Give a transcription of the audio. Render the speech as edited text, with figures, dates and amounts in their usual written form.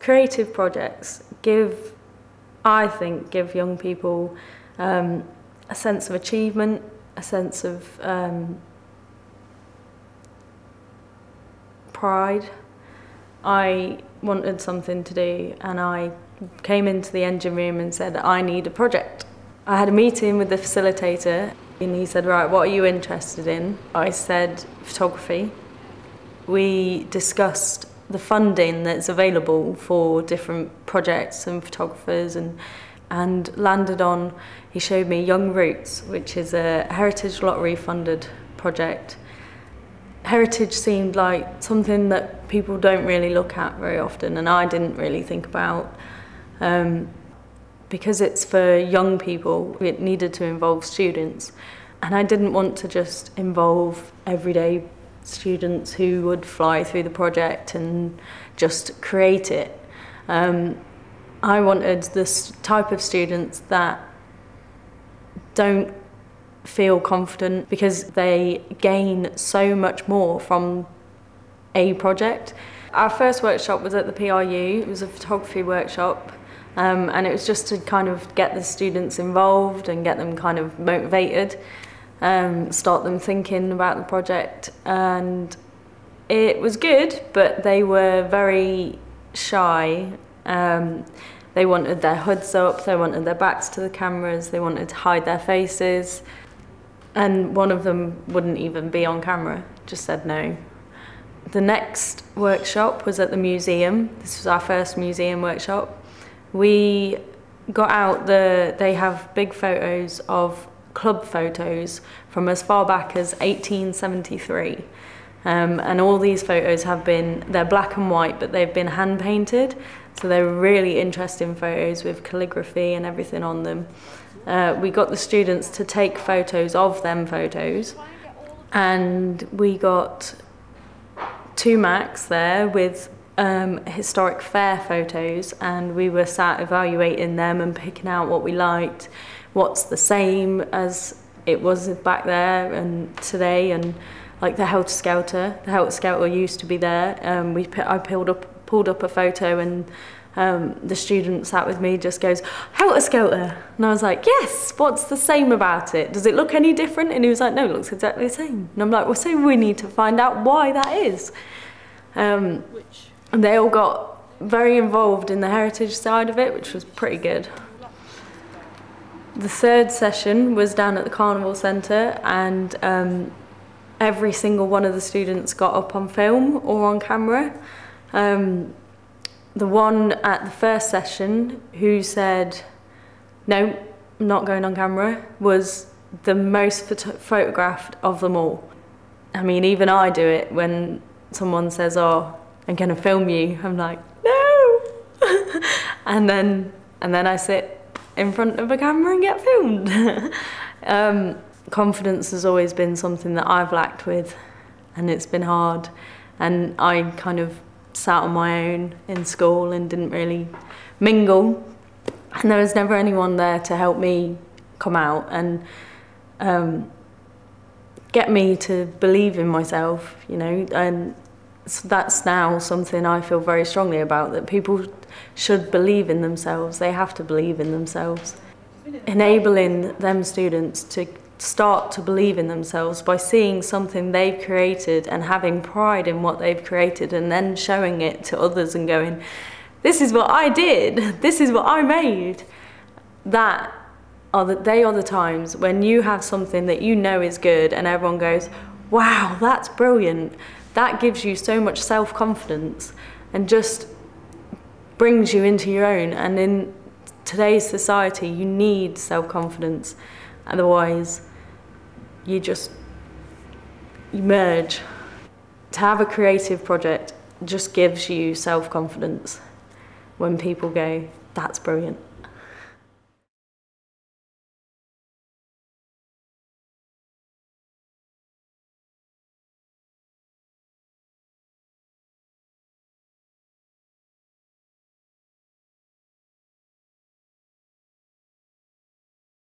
Creative projects I think, give young people a sense of achievement, a sense of pride. I wanted something to do, and I came into the engine room and said, I need a project. I had a meeting with the facilitator, and he said, right, what are you interested in? I said, photography. We discussed the funding that's available for different projects and photographers, and landed on, he showed me Young Roots, which is a Heritage Lottery funded project. Heritage seemed like something that people don't really look at very often, and I didn't really think about. Because it's for young people, it needed to involve students. And I didn't want to just involve everyday students who would fly through the project and just create it. I wanted this type of students that don't feel confident because they gain so much more from a project. Our first workshop was at the PRU. It was a photography workshop, and it was just to kind of get the students involved and get them kind of motivated, start them thinking about the project. And it was good, but they were very shy. They wanted their hoods up, they wanted their backs to the cameras, they wanted to hide their faces. And one of them wouldn't even be on camera, just said no. The next workshop was at the museum. This was our first museum workshop. We got out they have big photos of club photos from as far back as 1873. And all these photos they're black and white, but they've been hand painted. So they're really interesting photos with calligraphy and everything on them. We got the students to take photos of them photos, and we got 2 Macs there with historic fair photos, and we were sat evaluating them and picking out what we liked, what's the same as it was back there and today, and like the Helter Skelter. The Helter Skelter used to be there. I pulled up a photo, and the student sat with me, just goes, Helter Skelter. And I was like, yes, what's the same about it? Does it look any different? And he was like, no, it looks exactly the same. And I'm like, well, so we need to find out why that is. And they all got very involved in the heritage side of it, which was pretty good. The third session was down at the Carnival Centre, and every single one of the students got up on film or on camera. The one at the first session who said, no, I'm not going on camera, was the most photographed of them all. I mean, even I do it when someone says, oh, I'm going to film you. I'm like, no! and then I sit in front of a camera and get filmed. Confidence has always been something that I've lacked with, and it's been hard. And I kind of sat on my own in school and didn't really mingle, and there was never anyone there to help me come out and get me to believe in myself, you know. And so that's now something I feel very strongly about, that people should believe in themselves. They have to believe in themselves. Enabling them students to start to believe in themselves by seeing something they've created and having pride in what they've created, and then showing it to others and going, this is what I did, this is what I made. They are the times when you have something that you know is good and everyone goes, wow, that's brilliant. That gives you so much self-confidence and just brings you into your own. And in today's society, you need self-confidence. Otherwise, you merge. To have a creative project just gives you self-confidence when people go, that's brilliant.